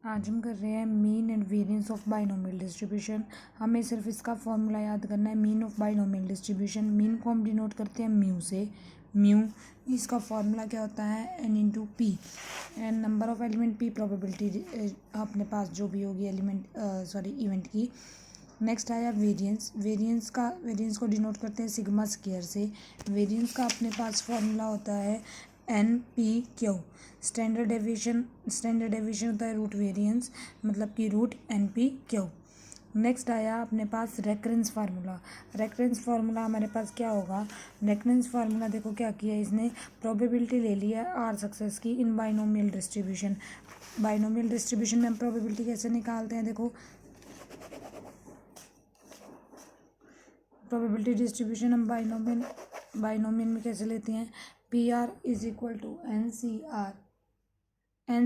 आज हम कर रहे हैं mean and variance of binomial distribution. हमें सिर्फ इसका फॉर्मूला याद करना है, mean of binomial distribution. Mean को हम डिनोट करते हैं म्यू से। म्यू इसका फॉर्मूला क्या होता है, n into p. N number of element, p probability अपने पास जो भी होगी इवेंट की। नेक्स्ट आया वेरिएंस। वेरिएंस को डिनोट करते हैं सिग्मा स्क्वायर से। वेरिएंस का अपने पास फॉर्मूला होता है n p q. Standard deviation होता है रूट वेरिएंस, मतलब कि root n p q. Next आया अपने पास रेकरेंस फार्मूला। रेकरेंस फार्मूला हमारे पास क्या होगा, रेकरेंस फार्मूला देखो क्या किया इसने, प्रोबेबिलिटी ले लिया आर सक्सेस की इन बाइनोमियल डिस्ट्रीब्यूशन। बाइनोमियल डिस्ट्रीब्यूशन में हम प्रोबेबिलिटी कैसे निकालते हैं, देखो प्रोबेबिलिटी डिस्ट्रीब्यूशन हम बाइनोमियल में कैसे लेते हैं, p r is equal to n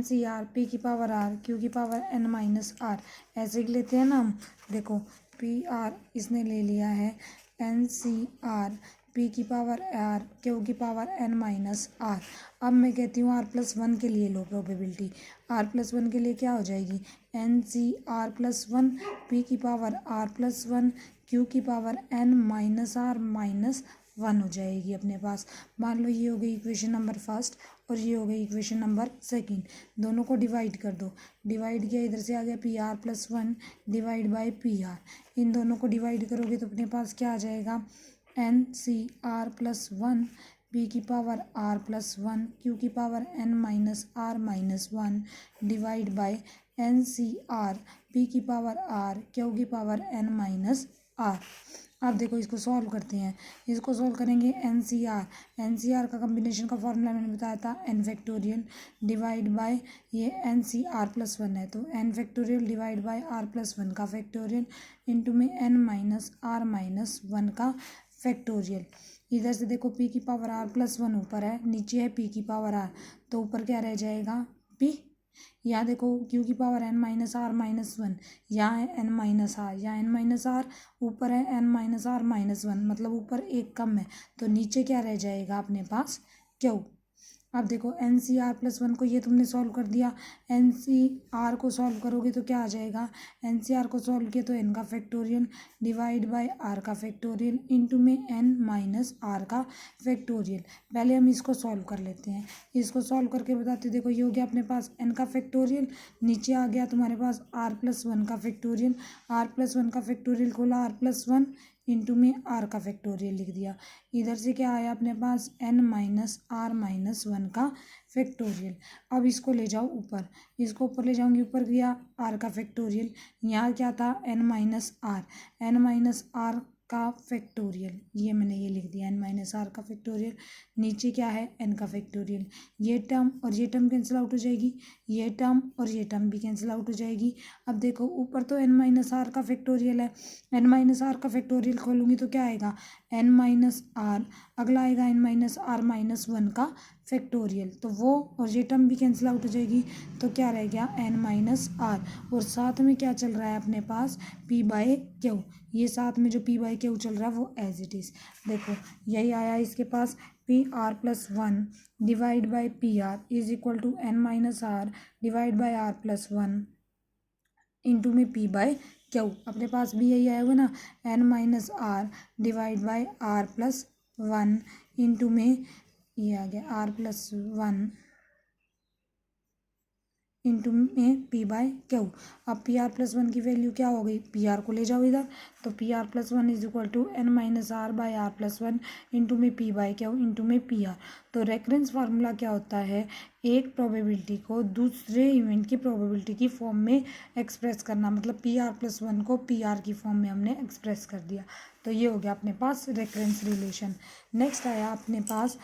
c r p की पावर आर क्यू की पावर एन माइनस आर, ऐसे ही लेते हैं ना हम। देखो पी आर इसने ले लिया है एन सी आर पी की पावर आर क्यू की पावर एन माइनस आर। अब मैं कहती हूँ R+1 के लिए लो प्रोबेबिलिटी। R+1 के लिए क्या हो जाएगी, n c r plus one p की पावर R+1 क्यू की power n minus r minus one हो जाएगी अपने पास। मान लो ये हो गई इक्वेशन नंबर फर्स्ट और ये हो गई इक्वेशन नंबर सेकंड। दोनों को डिवाइड कर दो। डिवाइड किया, इधर से आ गया PR+1 डिवाइड बाई PR। इन दोनों को डिवाइड करोगे तो अपने पास क्या आ जाएगा, n c r plus one p की पावर R+1 क्यू की power n minus r minus one divide by n c r p की पावर आर क्यू की पावर एन माइनस आर। अब देखो इसको सॉल्व करते हैं। इसको सॉल्व करेंगे एन सी आर का कम्बिनेशन का फॉर्मूला मैंने बताया था एन फैक्टोरियल डिवाइड बाय ये एन सी R+1 है तो n factorial divide by R+1 का फैक्टोरियल इंटू में n minus r minus one का फैक्टोरियल। इधर से देखो पी की पावर R+1 ऊपर है, नीचे है पी की पावर आर, तो ऊपर क्या रह जाएगा पी। यहाँ देखो क्यू की power n minus r minus one, यहाँ है एन माइनस आर, यहाँ एन माइनस आर, ऊपर है n minus r minus one, मतलब ऊपर एक कम है, तो नीचे क्या रह जाएगा अपने पास क्यू। अब देखो एन सी R+1 को ये तुमने सॉल्व कर दिया, एन सी आर को सॉल्व करोगे तो क्या आ जाएगा, एन सी आर को सॉल्व किया तो एन का फैक्टोरियल डिवाइड बाय आर का फैक्टोरियल इंटू में एन माइनस आर का फैक्टोरियल। पहले हम इसको सॉल्व कर लेते हैं। इसको सॉल्व करके बताते, देखो ये हो गया अपने पास एन का फैक्टोरियल, नीचे आ गया तुम्हारे पास R+1 का फैक्टोरियल। R+1 का फैक्टोरियल खोला, R+1 इंटू में आर का फैक्टोरियल लिख दिया। इधर से क्या आया अपने पास n minus r minus one का फैक्टोरियल। अब इसको ले जाओ ऊपर, इसको ऊपर ले जाऊंगी, ऊपर गया आर का फैक्टोरियल, यहाँ क्या था एन माइनस आर का फैक्टोरियल, ये मैंने ये लिख दिया एन माइनस आर का फैक्टोरियल। नीचे क्या है एन का फैक्टोरियल, ये टर्म और ये टर्म कैंसिल आउट हो जाएगी, ये टर्म और ये टर्म भी कैंसिल आउट हो जाएगी। अब देखो ऊपर तो एन माइनस आर का फैक्टोरियल है, एन माइनस आर का फैक्टोरियल खोलूँगी तो क्या आएगा एन माइनस आर, अगला आएगा n minus r minus one का फैक्टोरियल, तो वो और ये टर्म भी कैंसिल आउट हो जाएगी, तो क्या रह गया एन माइनस आर, और साथ में क्या चल रहा है अपने पास पी बाय क्यू। ये साथ में जो पी बाय क्यू चल रहा है वो एज इट इज़, देखो यही आया इसके पास PR+1 divide by PR is equal to n minus r divide by R+1 into में पी बाय क्यू। अपने पास भी यही आया हुआ ना, n minus r divide by R+1 into में ये आ गया R+1 इंटू में पी बाय क्यू। अब PR+1 की वैल्यू क्या हो गई, PR को ले जाओ इधर, तो PR+1 is equal to n minus r by R+1 into में पी बाय क्यू इंटू में PR। तो रेफरेंस फार्मूला क्या होता है, एक प्रोबेबिलिटी को दूसरे इवेंट की प्रोबेबिलिटी की फॉर्म में एक्सप्रेस करना, मतलब PR+1 को PR की फॉर्म में हमने एक्सप्रेस कर दिया, तो ये हो गया अपने पास रेफरेंस रिलेशन। नेक्स्ट आया अपने पास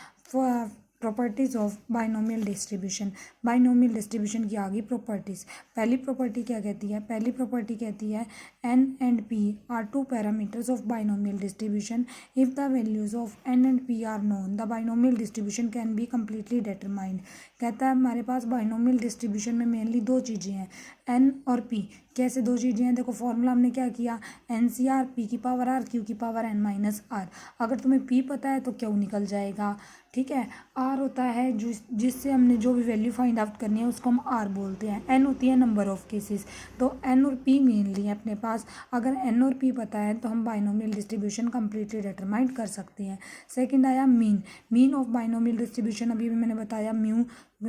properties of binomial distribution. Binomial distribution की आ गई प्रॉपर्टीज़। पहली प्रॉपर्टी क्या कहती है, पहली प्रॉपर्टी कहती है n and p are two parameters of binomial distribution. If the values of n and p are known the binomial distribution can be completely determined. कहता है हमारे पास बाइनोमियल डिस्ट्रीब्यूशन में मेनली दो चीज़ें हैं, एन और पी। कैसे दो चीज़ें हैं, देखो फॉर्मूला हमने क्या किया, एन सी आर पी की पावर आर क्यू की पावर एन माइनस आर। अगर तुम्हें पी पता है तो क्यू निकल जाएगा, ठीक है। आर होता है जिससे हमने जो भी वैल्यू फाइंड आउट करनी है उसको हम आर बोलते हैं। एन होती है नंबर ऑफ केसेस, तो एन और पी मेनली है अपने पास। अगर एन और पी पता है तो हम बाइनोमियल डिस्ट्रीब्यूशन कंप्लीटली डिटरमाइन कर सकते हैं। सेकंड आया mean. Mean of binomial distribution अभी भी मैंने बताया म्यू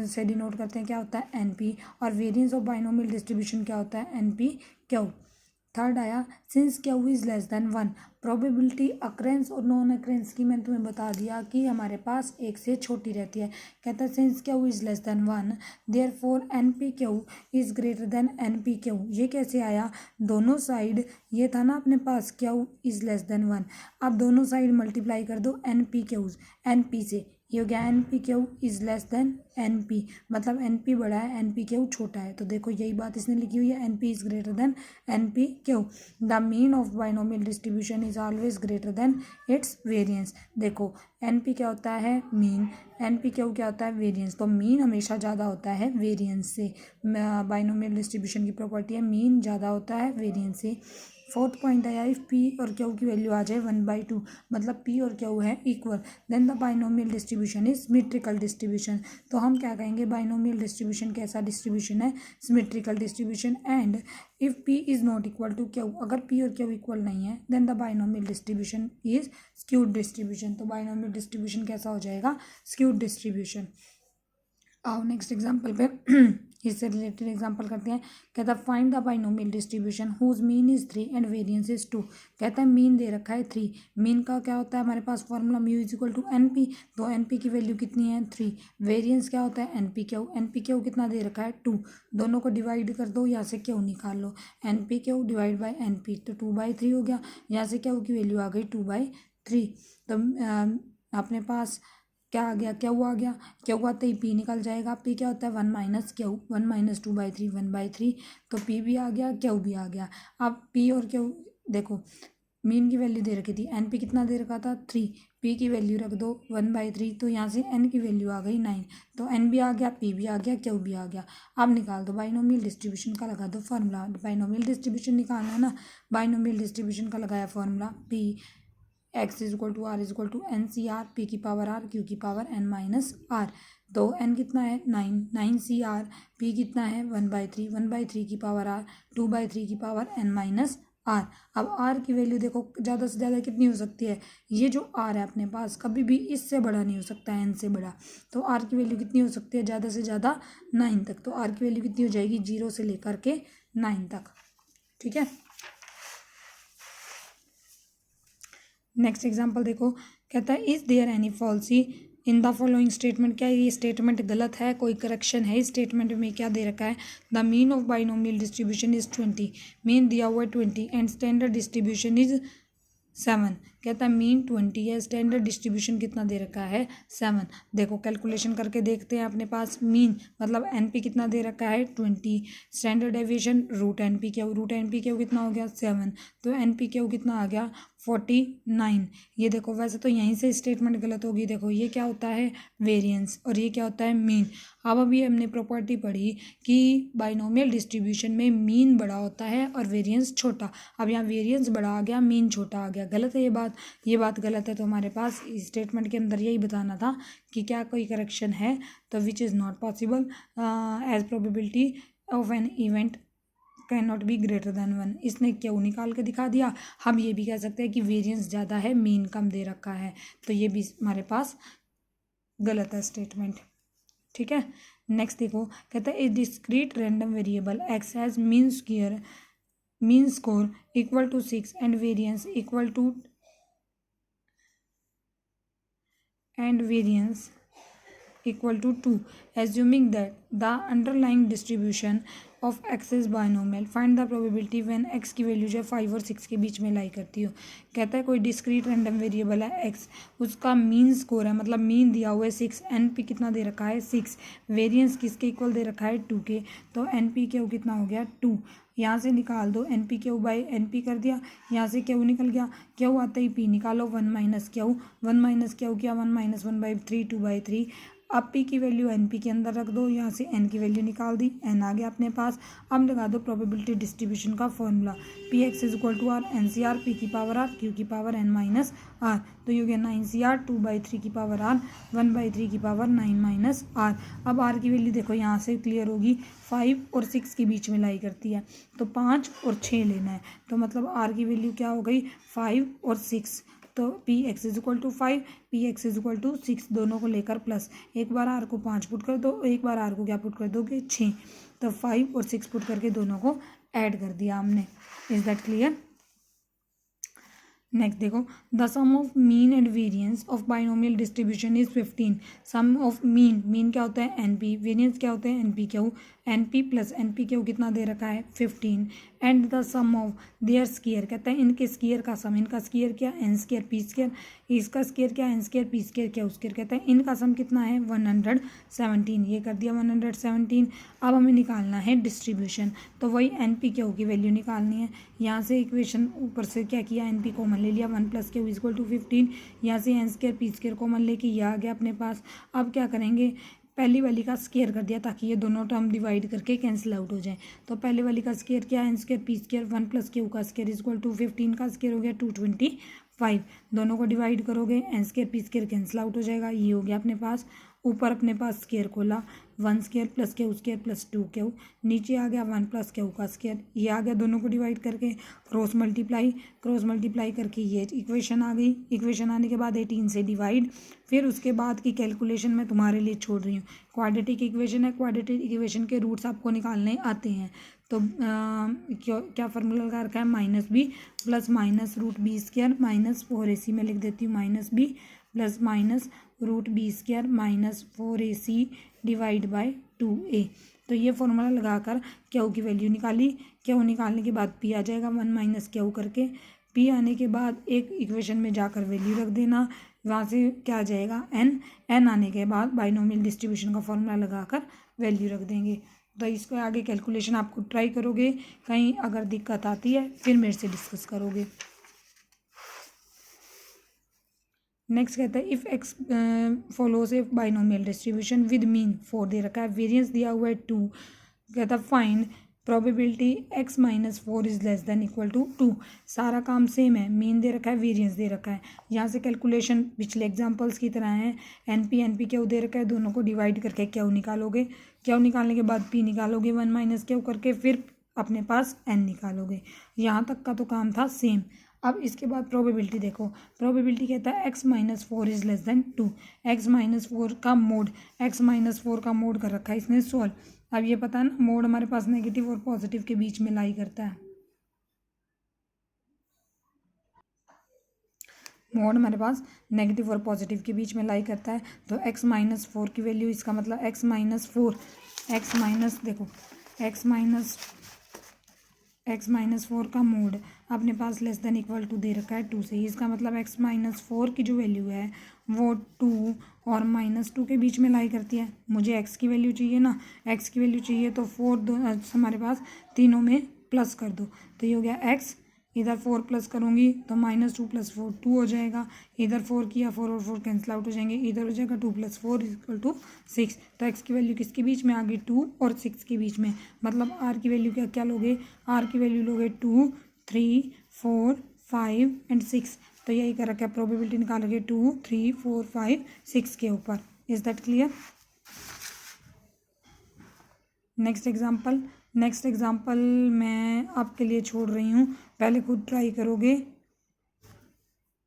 से डिनोट करते हैं क्या होता है एन पी, और वेरिएंस ऑफ बाइनोमियल डिस्ट्रीब्यूशन क्या होता है एन पी क्यू। थर्ड आया since q is less than 1। Probability occurrence और नॉन अक्रेंस की मैंने तुम्हें बता दिया कि हमारे पास एक से छोटी रहती है। कहता है since q is less than 1 therefore n p q is greater than n p q. ये कैसे आया, दोनों साइड ये था ना अपने पास क्यू इज लेस देन 1, अब दोनों साइड मल्टीप्लाई कर दो n p q's n p से, ये हो गया n p q is less than n p, मतलब एन पी बड़ा है एन पी क्यू छोटा है। तो देखो यही बात इसने लिखी हुई है, n p is greater than n p q. The mean of binomial distribution is always greater than its variance. देखो एन पी क्या होता है मीन, एन पी क्यू क्या होता है वेरिएंस, तो मीन हमेशा ज़्यादा होता है वेरिएंस से। बाइनोमियल डिस्ट्रीब्यूशन की प्रॉपर्टी है मीन ज़्यादा होता है वेरिएंस से। फोर्थ पॉइंट आया इफ पी और क्यू की वैल्यू आ जाए 1/2, मतलब पी और क्यू है equal, then the binomial distribution is symmetrical distribution. तो हम क्या कहेंगे बाइनोमियल डिस्ट्रीब्यूशन कैसा डिस्ट्रीब्यूशन है, symmetrical distribution. And if p is not equal to q, अगर पी और क्यू इक्वल नहीं है then the binomial distribution is skewed distribution. तो बाइनोमियल डिस्ट्रीब्यूशन कैसा हो जाएगा, स्क्यूड डिस्ट्रीब्यूशन। आओ नेक्स्ट एग्जाम्पल पे इससे रिलेटेड एग्जाम्पल करते हैं। कहता है find the binomial distribution whose mean is 3 and variance is 2। कहता है मीन दे रखा है 3, मीन का क्या होता है हमारे पास formula mu is equal to n p, तो एन पी की वैल्यू कितनी है 3। वेरिएंस क्या होता है एन पी क्यू कितना दे रखा है 2, दोनों को डिवाइड कर दो, यहाँ से क्यू निकाल लो, n p q divide by n p, तो 2/3 हो गया, यहाँ से क्यू की वैल्यू आ गई 2/3। तो अपने पास क्या आ गया क्यू आ गया, क्यू आते ही पी निकल जाएगा, पी क्या होता है 1 माइनस क्यू, 1 माइनस 2/3 1/3, तो पी भी आ गया क्यू भी आ गया। अब पी और क्यू देखो मीन की वैल्यू दे रखी थी, एन पी कितना दे रखा था 3, पी की वैल्यू रख दो 1/3, तो यहाँ से एन की वैल्यू आ गई 9, तो एन भी आ गया पी भी आ गया क्यू भी आ गया। अब निकाल दो बाइनोमियल डिस्ट्रीब्यूशन का, लगा दो फार्मूला, बाइनोमियल डिस्ट्रीब्यूशन निकालना है ना, बाइनोमियल डिस्ट्रीब्यूशन का लगाया formula p x is equal to r is equal to n c r, p की पावर आर क्यू की पावर एन माइनस आर। तो एन कितना है 9 सी आर, पी कितना है 1/3, 1/3 की पावर आर, 2/3 की पावर एन माइनस आर। अब आर की वैल्यू देखो ज़्यादा से ज़्यादा कितनी हो सकती है, ये जो आर है अपने पास कभी भी इससे बड़ा नहीं हो सकता है एन से बड़ा, तो आर की वैल्यू कितनी हो सकती है ज़्यादा से ज़्यादा 9 तक, तो आर की वैल्यू कितनी हो जाएगी 0 से लेकर के 9 तक। ठीक है, नेक्स्ट एग्जाम्पल देखो। कहता है is there any fallacy in the following statement, क्या ये स्टेटमेंट गलत है, कोई करेक्शन है इस स्टेटमेंट में, क्या दे रखा है the mean of binomial distribution is 20, mean दिया हुआ है 20 एंड स्टैंडर्ड डिस्ट्रीब्यूशन इज 7। कहता है मीन 20 है, स्टैंडर्ड डिस्ट्रीब्यूशन कितना दे रखा है 7। देखो कैलकुलेशन करके देखते हैं, अपने पास मीन मतलब एन पी कितना दे रखा है 20, standard deviation root n p q कितना हो गया 7, तो एन पी क्यू कितना आ गया 49। ये देखो वैसे तो यहीं से स्टेटमेंट गलत होगी, देखो ये क्या होता है वेरिएंस और ये क्या होता है मीन। अब अभी हमने प्रॉपर्टी पढ़ी कि बाइनोमियल डिस्ट्रीब्यूशन में मीन बड़ा होता है और वेरिएंस छोटा, अब यहाँ वेरिएंस बड़ा आ गया मीन छोटा आ गया, गलत है ये बात गलत है। तो हमारे पास स्टेटमेंट के अंदर यही बताना था कि क्या कोई करेक्शन है, तो which is not possible as probability of an event can not be greater than 1। इसने क्यों निकाल के दिखा दिया। हम ये भी कह सकते हैं कि वेरिएंस ज़्यादा है मीन कम दे रखा है, तो ये भी हमारे पास गलत है स्टेटमेंट। ठीक है, नेक्स्ट देखो। कहता है a discrete random variable X has mean score equal to 6 and variance equal to equal to 2, assuming that the underlying distribution of x is binomial, find the probability when x की value जो है 5 और 6 के बीच में लाई करती हो। कहता है कोई डिस्क्रीट रैंडम वेरिएबल है x, उसका मीन स्कोर है मतलब मीन दिया हुआ है 6, एन पी कितना दे रखा है 6, वेरिएंस किसके इक्वल दे रखा है 2 के, तो एन पी क्यू कितना हो गया 2, यहाँ से निकाल दो n p q by n p कर दिया, यहाँ से क्यू निकल गया, क्यू आते ही पी निकालो 1 माइनस क्यू क्या 1 माइनस 1/3 2/3, अब पी की वैल्यू एन पी के अंदर रख दो, यहाँ से एन की वैल्यू निकाल दी, एन आ गया अपने पास। अब लगा दो प्रोबेबिलिटी डिस्ट्रीब्यूशन का formula, p x is equal to r n c r p की पावर आर क्यू की पावर एन माइनस आर। तो ये हो गया 9 CR 2/3 की पावर आर 1/3 की पावर 9 माइनस आर। अब आर की वैल्यू देखो यहाँ से क्लियर होगी, 5 और 6 के बीच में लाई करती है, तो 5 और 6 लेना है। तो मतलब आर की वैल्यू क्या हो गई, 5 और 6। तो p x is equal to 5, p x is equal to 6, दोनों को लेकर प्लस, एक बार आर को 5 पुट कर दो, एक बार आर को क्या पुट कर दोगे 6। तो 5 और 6 पुट करके दोनों को ऐड कर दिया हमने। Is that clear? नेक्स्ट देखो, the sum of mean and variance of binomial distribution is 15। Sum of mean क्या होता है एन पी, वेरियंस क्या होते हैं n p q, n p plus n p q कितना दे रखा है 15। And the sum of their square, कहता है इनके स्क्वायर का सम, इनका स्क्वायर क्या एन स्क्वायर पी स्क्वायर, इसका स्क्वायर क्या एन स्क्वायर पी स्क्वायर क्या स्क्वायर, कहता है इनका सम कितना है 117। ये कर दिया 117। अब हमें निकालना है डिस्ट्रीब्यूशन, तो वही एन पी क्यू की वैल्यू निकालनी है। यहाँ से इक्वेशन ऊपर से क्या किया, एन पी कॉमन ले लिया, 1 + क्यू इक्वल टू 15। यहाँ से n square p square common लेके ये आ गया अपने पास। अब क्या करेंगे, पहली वाली का स्क्वायर कर दिया ताकि ये दोनों टर्म डिवाइड करके कैंसिल आउट हो जाए। तो पहले वाली का स्क्वायर क्या है n square p square, 1 + q का स्क्वायर इक्वल टू 15 का स्क्वायर हो गया 225। दोनों को डिवाइड करोगे n square p square cancel out हो जाएगा, ये हो गया अपने पास। ऊपर अपने पास स्क्वायर खोला, 1 स्क्वायर + क्यू स्क्वायर + 2 क्यू, नीचे आ गया 1 + क्यू का स्क्वायर, ये आ गया। दोनों को डिवाइड करके क्रॉस मल्टीप्लाई करके ये इक्वेशन आ गई। इक्वेशन आने के बाद 18 से डिवाइड, फिर उसके बाद की कैलकुलेशन मैं तुम्हारे लिए छोड़ रही हूँ। क्वाड्रेटिक इक्वेशन है, क्वाड्रेटिक इक्वेशन के रूट्स आपको निकालने आते हैं। तो क्या फार्मूला लगा रखा है, -b plus minus root b square minus 4ac, में लिख देती हूँ -b plus minus root b square minus 4ac divide by 2a। तो ये फॉर्मूला लगाकर क्यू की वैल्यू निकाली। क्यू निकालने के बाद पी आ जाएगा 1 - क्यू करके, पी आने के बाद एक इक्वेशन में जाकर वैल्यू रख देना, वहाँ से क्या आ जाएगा एन आने के बाद बाइनोमियल डिस्ट्रीब्यूशन का फॉर्मूला लगाकर वैल्यू रख देंगे। तो इसको आगे कैलकुलेशन आपको ट्राई करोगे, कहीं अगर दिक्कत आती है फिर मेरे से डिस्कस करोगे। नेक्स्ट कहता है if x follows a binomial distribution with mean 4 दे रखा है, वेरिएंस दिया हुआ है 2, कहता है find probability x - 4 is less than equal to 2। सारा काम सेम है, मीन दे रखा है, वेरिएंस दे रखा है। यहाँ से कैलकुलेशन पिछले एग्जांपल्स की तरह है, एन पी क्यू दे रखा है, दोनों को डिवाइड करके क्यू निकालोगे, क्यू निकालने के बाद पी निकालोगे 1 - क्यू करके, फिर अपने पास एन निकालोगे। यहाँ तक का तो काम था सेम। अब इसके बाद प्रोबेबिलिटी देखो, प्रोबेबिलिटी कहता है x - 4 is less then 2, x - 4 का मोड, x - 4 का मोड कर रखा है इसने सॉल्व। अब ये पता है ना, मोड हमारे पास नेगेटिव और पॉजिटिव के बीच में लाई करता है, मोड हमारे पास नेगेटिव और पॉजिटिव के बीच में लाई करता है। तो x - 4 की वैल्यू, इसका मतलब x - 4, देखो x - 4 का मोड अपने पास लेस देन इक्वल टू दे रखा है 2 से, इसका मतलब x - 4 की जो वैल्यू है वो 2 और -2 के बीच में लाई करती है। मुझे x की वैल्यू चाहिए ना, x की वैल्यू चाहिए तो 4 हमारे पास तीनों में प्लस कर दो, तो ये हो गया x, इधर 4 प्लस करूँगी तो -2 + 4 2 हो जाएगा, इधर 4 किया 4 और 4 कैंसिल आउट हो जाएंगे, इधर हो जाएगा 2 + 4 = 6। तो x की वैल्यू किसके बीच में आ गई, 2 और 6 के बीच में। मतलब r की वैल्यू क्या लोगे, r की वैल्यू लोगे 2 3 4 5 एंड 6। तो यही कर रखा है, प्रोबेबिलिटी निकालोगे 2 3 4 5 6 के ऊपर। Is that clear? Next example मैं आपके लिए छोड़ रही हूँ, पहले खुद ट्राई करोगे।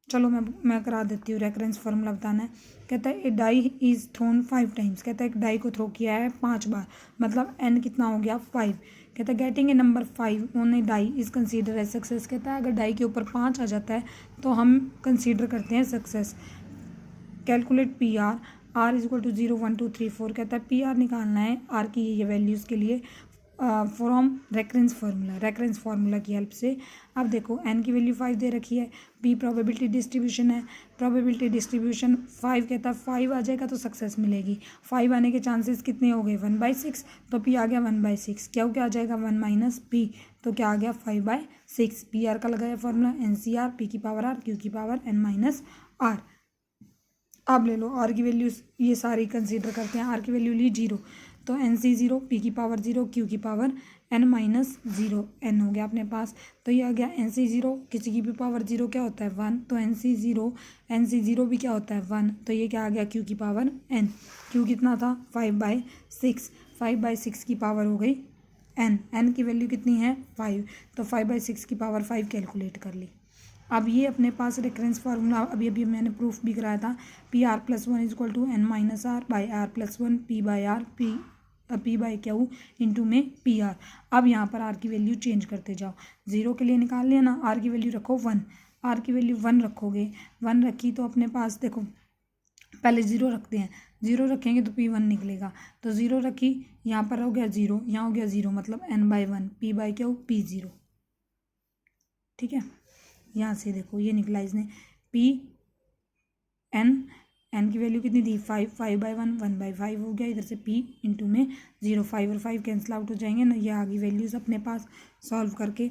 चलो मैं करा देती हूँ, रेफरेंस फार्मूला बताना है। कहता है ए डाई इज थ्रोन 5 टाइम्स, कहता है एक डाई को थ्रो किया है 5 बार, मतलब एन कितना हो गया 5। कहता है getting a number 5 on a die is consider as success. कहता है अगर डाई के ऊपर 5 आ जाता है तो हम कंसीडर करते हैं success. Calculate p r is equal to 0 1 2 3 4। कहता है पी आर निकालना है आर की ये वैल्यूज़ के लिए फ्रॉम रेफरेंस फार्मूला की हेल्प से। अब देखो एन की वैल्यू 5 दे रखी है, पी प्रोबेबिलिटी डिस्ट्रीब्यूशन है, प्रोबेबिलिटी डिस्ट्रीब्यूशन 5 कहता है 5 आ जाएगा तो सक्सेस मिलेगी। 5 आने के चांसेस कितने हो गए 1/6, तो पी आ गया 1/6। क्या आ जाएगा 1 - पी, तो क्या आ गया 5/6। पी आर का लगाया फॉर्मूला NCR, पी की पावर आर क्यू की पावर n - आर। अब ले लो आर की वैल्यू, ये सारी कंसीडर करते हैं। आर की वैल्यू ली 0, तो एन सी 0, पी की पावर 0, क्यू की पावर n-0, n हो गया अपने पास। तो ये आ गया एन सी 0, किसी की भी पावर 0 क्या होता है 1, तो एन सी 0 भी क्या होता है 1, तो ये क्या आ गया क्यू की पावर n। क्यू कितना था 5/6, 5/6 की पावर हो गई n की वैल्यू कितनी है 5, तो 5/6 की पावर 5 कैलकुलेट कर ली। अब ये अपने पास रेफरेंस फार्मूला अभी अभी मैंने प्रूफ भी कराया था, PR+1 = n-r/r+1 p/r p/q into में PR। अब यहाँ पर आर की वैल्यू चेंज करते जाओ, 0 के लिए निकाल लिया ना, आर की वैल्यू रखो 1, आर की वैल्यू 1 रखोगे, 1 रखी तो अपने पास देखो पहले 0 रखते हैं, 0 रखेंगे तो P1 निकलेगा, तो 0 रखी, यहाँ पर हो गया 0, यहाँ हो गया 0, मतलब n/1 p/q P0। ठीक है, यहाँ से देखो ये निकला इसने n की वैल्यू कितनी थी 5, 5/1 1/5 हो गया, इधर से p इंटू में 0, 5 और 5 कैंसिल आउट हो जाएंगे ना, ये आ गई वैल्यूज़ अपने पास। सॉल्व करके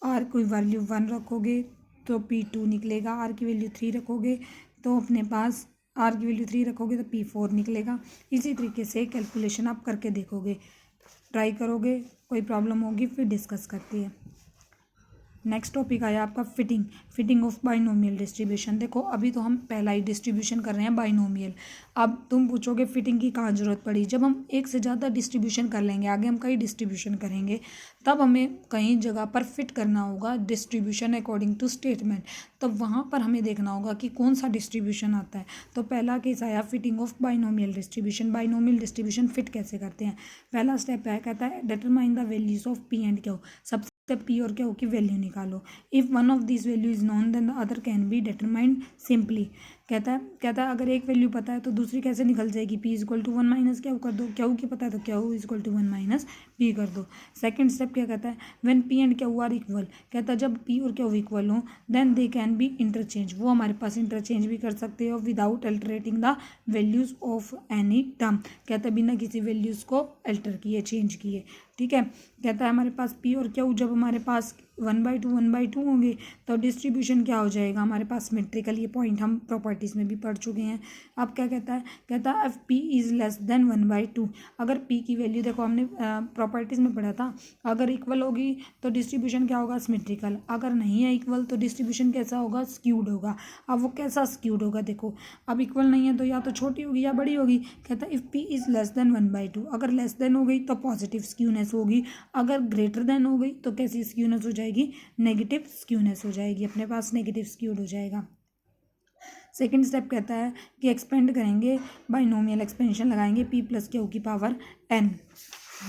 r कोई वैल्यू 1 रखोगे तो P2 निकलेगा, r की वैल्यू 3 रखोगे तो अपने पास r की वैल्यू 3 रखोगे तो P4 निकलेगा। इसी तरीके से कैलकुलेशन आप करके देखोगे, ट्राई करोगे, कोई प्रॉब्लम होगी फिर डिस्कस करते हैं। नेक्स्ट टॉपिक आया आपका फिटिंग ऑफ बाइनोमियल डिस्ट्रीब्यूशन। देखो अभी तो हम पहला ही डिस्ट्रीब्यूशन कर रहे हैं बाइनोमियल। अब तुम पूछोगे फिटिंग की कहाँ जरूरत पड़ी, जब हम एक से ज़्यादा डिस्ट्रीब्यूशन कर लेंगे, आगे हम कई डिस्ट्रीब्यूशन करेंगे, तब हमें कहीं जगह पर फिट करना होगा डिस्ट्रीब्यूशन अकॉर्डिंग टू स्टेटमेंट। तब वहाँ पर हमें देखना होगा कि कौन सा डिस्ट्रीब्यूशन आता है। तो पहला केस आया fitting of binomial distribution. Binomial distribution fit कैसे करते हैं, पहला स्टेप है, कहता है determine the values of p and q. सबसे पी और क्यू की वैल्यू निकालो। If one of this value is known then the other can be determined simply. कहता है अगर एक वैल्यू पता है तो दूसरी कैसे निकल जाएगी, P = 1 माइनस क्यू कर दो, क्यू की पता है तो क्यू = 1 माइनस पी कर दो। सेकंड स्टेप क्या कहता है, when P and Q are equal. कहता है जब P और क्यू इक्वल हो then they can be interchange, वो हमारे पास इंटरचेंज भी कर सकते हो without altering the values of any term. कहता है बिना किसी वैल्यूज़ को अल्टर किए, चेंज किए। ठीक है, कहता है हमारे पास P और Q जब हमारे पास 1/2 होंगे तो डिस्ट्रीब्यूशन क्या हो जाएगा हमारे पास सिमेट्रिकल। ये पॉइंट हम प्रॉपर्टीज़ में भी पढ़ चुके हैं। अब क्या कहता है if P is less than 1/2। अगर P की वैल्यू देखो हमने प्रॉपर्टीज़ में पढ़ा था, अगर इक्वल होगी तो डिस्ट्रीब्यूशन क्या होगा सिमेट्रिकल, अगर नहीं है इक्वल तो डिस्ट्रीब्यूशन कैसा होगा स्क्यूड होगा। अब वो कैसा स्क्यूड होगा देखो, अब इक्वल नहीं है तो या तो छोटी होगी या बड़ी होगी। कहता है if P is less than 1/2, अगर लेस देन हो गई तो पॉजिटिव स्क्यूनेस होगी, अगर ग्रेटर देन हो गई तो कैसी स्क्यूनेस हो जाएगी, नेगेटिव स्क्यूनेस हो जाएगी, अपने पास नेगेटिव स्क्यूड हो जाएगा। सेकंड स्टेप कहता है कि एक्सपेंड करेंगे, बाइनोमियल एक्सपेंशन लगाएंगे P + Q की पावर n।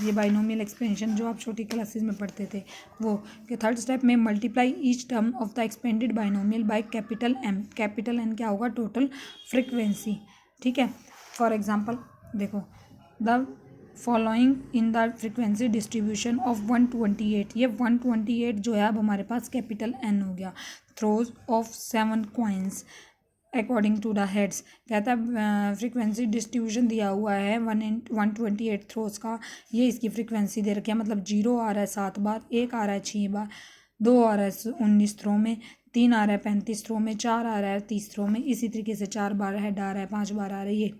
ये बाइनोमियल एक्सपेंशन जो आप छोटी क्लासेस में पढ़ते थे वो। कि थर्ड स्टेप में multiply each term of the expanded binomial by capital M। Capital N क्या होगा, टोटल फ्रिक्वेंसी। ठीक है, फॉर एग्जांपल देखो the following in the frequency distribution of 128। ये 128 जो है अब हमारे पास कैपिटल N हो गया। Throws of 7 coins according to the heads. कहता है फ्रीक्वेंसी डिस्ट्रीब्यूशन दिया हुआ है 128 थ्रोज का, ये इसकी फ्रीक्वेंसी दे रखी है, मतलब 0 आ रहा है 7 बार, 1 आ रहा है 6 बार, 2 आ रहा है 19 थ्रो में, 3 आ रहा है 35 थ्रो में, 4 आ रहा है 30 थ्रो में, इसी तरीके से 4 बार हेड आ रहा है, 5 बार आ रहा है, ये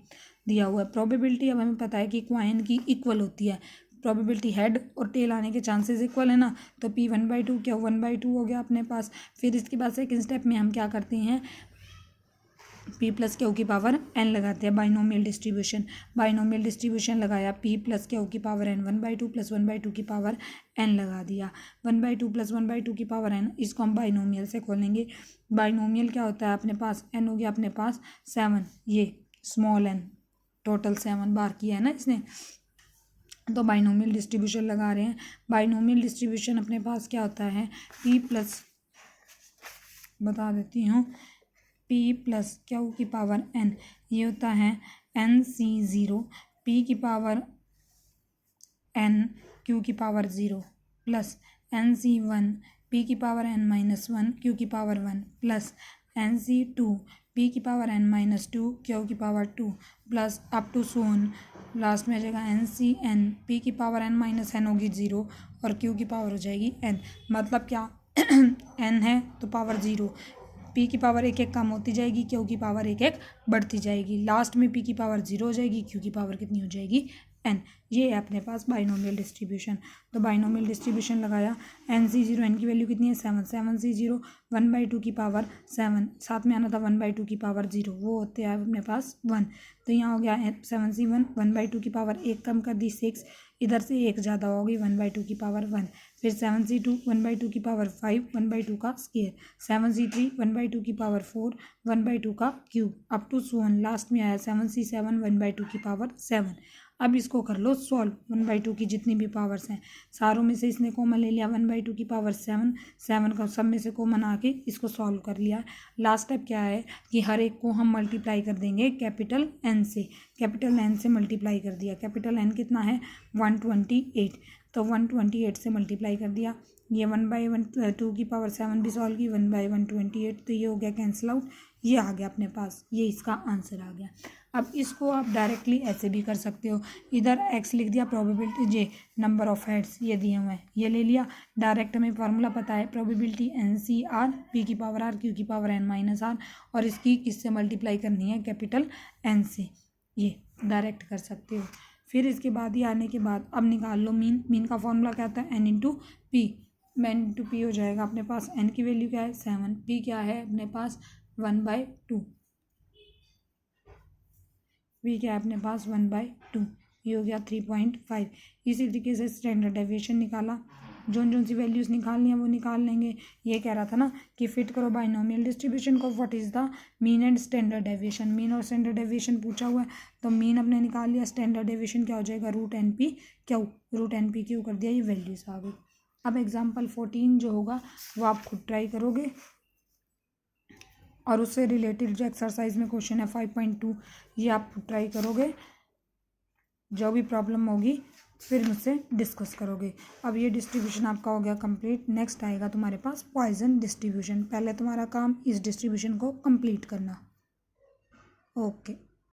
दिया हुआ है। प्रोबेबिलिटी अब हमें पता है कि कॉइन की इक्वल होती है, प्रोबेबिलिटी हेड और टेल आने के चांसेस इक्वल है ना, तो P 1/2 क्या 1/2 हो गया अपने पास। फिर इसके बाद सेकंड स्टेप में हम क्या करते हैं, P + Q की पावर n लगाते हैं, बाइनोमियल डिस्ट्रीब्यूशन लगाया, P + Q की पावर n 1/2 + 1/2 की पावर n लगा दिया, 1/2 + 1/2 की पावर n, इसको हम बाइनोमियल से खोलेंगे। बाइनोमियल क्या होता है अपने पास, n हो गया अपने पास 7, ये स्मॉल n, टोटल 7 बार किया है ना इसने, तो बाइनोमियल डिस्ट्रीब्यूशन लगा रहे हैं। बाइनोमियल डिस्ट्रीब्यूशन अपने पास क्या होता है, बता देती हूँ, P + Q की पावर n, ये होता है NC0, P की पावर n, Q की पावर 0 प्लस NC1, P की पावर n-1, Q की पावर 1 प्लस NC2, P की पावर n-2, Q की power 2 plus up to so on last में आ जाएगा NCn, P की पावर n-n होगी 0 और Q की पावर हो जाएगी n। मतलब क्या n है तो पावर 0, पी की पावर एक एक कम होती जाएगी, क्यू की पावर एक एक बढ़ती जाएगी, लास्ट में पी की पावर 0 हो जाएगी, क्यू की पावर कितनी हो जाएगी n। ये है अपने पास बाइनोमियल डिस्ट्रीब्यूशन। तो बाइनोमियल डिस्ट्रीब्यूशन लगाया, NC0 n की वैल्यू कितनी है 7, 7C0 1/2 की पावर 7, साथ में आना था 1/2 की पावर 0, वो होते हैं अपने पास 1। तो यहाँ हो गया 7C1 1/2 की पावर 1 कम कर दी 6, इधर से 1 ज़्यादा होगी 1/2 की पावर 1, फिर 7C2 1/2 की पावर 5 1/2 का स्क्वायर, 7C3 1/2 की पावर 4 1/2 का क्यूब, अप टू सोन लास्ट में आया 7C7 1/2 की पावर 7। अब इसको कर लो सॉल्व, 1/2 की जितनी भी पावर्स हैं सारों में से इसने कॉमन ले लिया 1/2 की पावर 7, 7 का सब में से कॉमन आके इसको सॉल्व कर लिया। लास्ट स्टेप क्या है कि हर एक को हम मल्टीप्लाई कर देंगे कैपिटल N से, कैपिटल N से मल्टीप्लाई कर दिया, कैपिटल N कितना है 128, तो 128 से मल्टीप्लाई कर दिया। ये 1/2 की पावर 7 भी सॉल्व की, 1/128, तो ये हो गया कैंसिल आउट, ये आ गया अपने पास, ये इसका आंसर आ गया। अब इसको आप डायरेक्टली ऐसे भी कर सकते हो, इधर x लिख दिया, probability J number of heads ये दिए हुए हैं, ये ले लिया, डायरेक्ट हमें फार्मूला पता है प्रोबेबिलिटी NCR P की पावर R Q की पावर N-R, और इसकी किससे मल्टीप्लाई करनी है कैपिटल N से, ये डायरेक्ट कर सकते हो। फिर इसके बाद ये आने के बाद अब निकाल लो मीन, मीन का फॉर्मूला क्या आता है N/P, N/P हो जाएगा अपने पास, N की वैल्यू क्या है 7, P क्या है अपने पास 1/2, P क्या है अपने पास 1/2, ये हो गया 3.5। इसी तरीके से स्टैंडर्ड डेविएशन निकाला, जोन सी वैल्यूज़ निकालनी है वो निकाल लेंगे। ये कह रहा था ना कि फिट करो बाइनोमियल डिस्ट्रीब्यूशन को, what is the mean and standard deviation, mean और स्टैंडर्ड डेविएशन पूछा हुआ है, तो मीन अपने निकाल लिया, स्टैंडर्ड डेविएशन क्या हो जाएगा √NP/Q, √NP/Q कर दिया, ये वैल्यूज़ आ गई। अब एग्जाम्पल 14 जो होगा वो आप खुद ट्राई करोगे, और उससे रिलेटेड जो एक्सरसाइज में क्वेश्चन है 5.2 ये आप ट्राई करोगे, जो भी प्रॉब्लम होगी फिर मुझसे डिस्कस करोगे। अब ये डिस्ट्रीब्यूशन आपका हो गया कंप्लीट। नेक्स्ट आएगा तुम्हारे पास पॉइजन डिस्ट्रीब्यूशन, पहले तुम्हारा काम इस डिस्ट्रीब्यूशन को कंप्लीट करना। ओके।